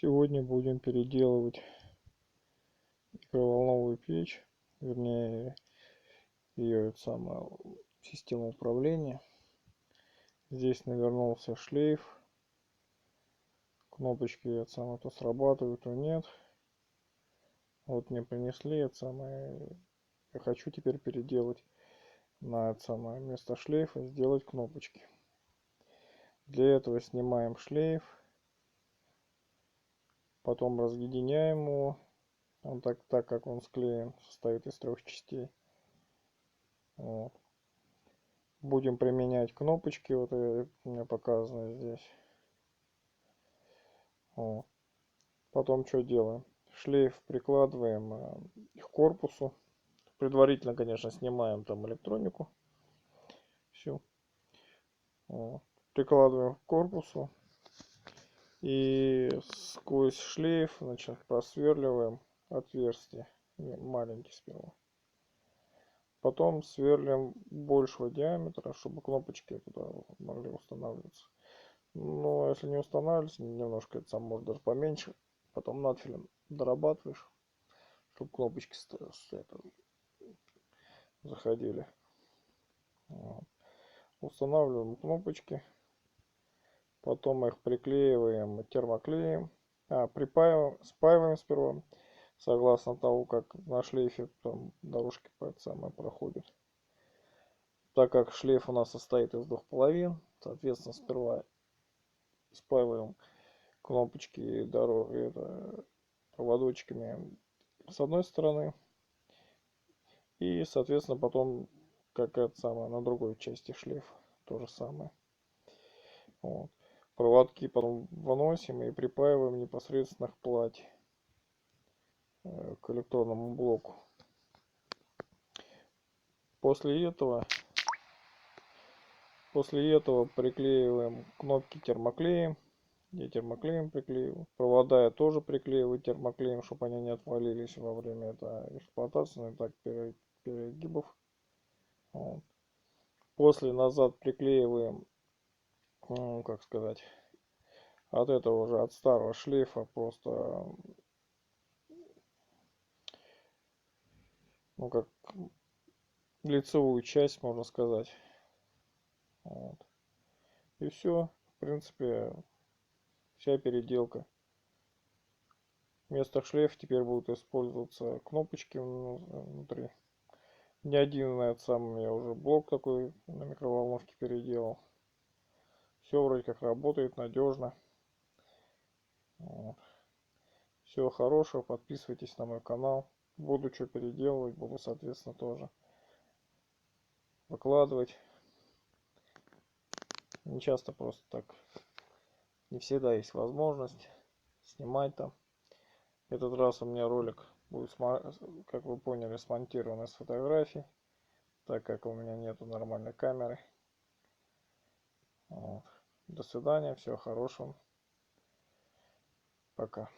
Сегодня будем переделывать микроволновую печь, вернее ее систему управления. Здесь навернулся шлейф, кнопочки то срабатывают, то нет. Вот мне принесли я хочу теперь переделать на место шлейфа, сделать кнопочки. Для этого снимаем шлейф, потом разъединяем его. Он так как он склеен, состоит из 3 частей. Вот. Будем применять кнопочки, вот у меня показано здесь. Вот. Потом что делаем? Шлейф прикладываем к корпусу. Предварительно, конечно, снимаем там электронику. Все. Вот. Прикладываем к корпусу. И сквозь шлейф, значит, просверливаем отверстие. Маленький сперва. Потом сверлим большего диаметра, чтобы кнопочки туда могли устанавливаться. Но если не устанавливается, немножко может даже поменьше. Потом надфилем дорабатываешь, чтобы кнопочки заходили. Вот. Устанавливаем кнопочки. Потом их приклеиваем термоклеем. Спаиваем сперва. Согласно того, как на шлейфе там дорожки проходят. Так как шлейф у нас состоит из 2 половин, соответственно, сперва спаиваем кнопочки проводочками с одной стороны. И, соответственно, потом на другой части шлейфа то же самое. Вот. Проводки потом выносим и припаиваем непосредственно к плате, к электронному блоку. После этого приклеиваем кнопки термоклеем. Я термоклеем приклеиваю. Провода я тоже приклеиваю термоклеем, чтобы они не отвалились во время эксплуатации, перегибов. Вот. После назад приклеиваем, как сказать, от старого шлейфа просто, как лицевую часть, можно сказать. Вот. И все, в принципе, вся переделка. Вместо шлейфа теперь будут использоваться кнопочки внутри. Не один я уже блок такой на микроволновке переделал. Все вроде как работает надежно. Вот. Всего хорошего, подписывайтесь на мой канал. Буду что переделывать, буду, соответственно, тоже выкладывать. Не часто просто так. Не всегда есть возможность снимать там. Этот раз у меня ролик будет, как вы поняли, смонтирован из фотографий, так как у меня нету нормальной камеры. Вот. До свидания, всего хорошего. Пока.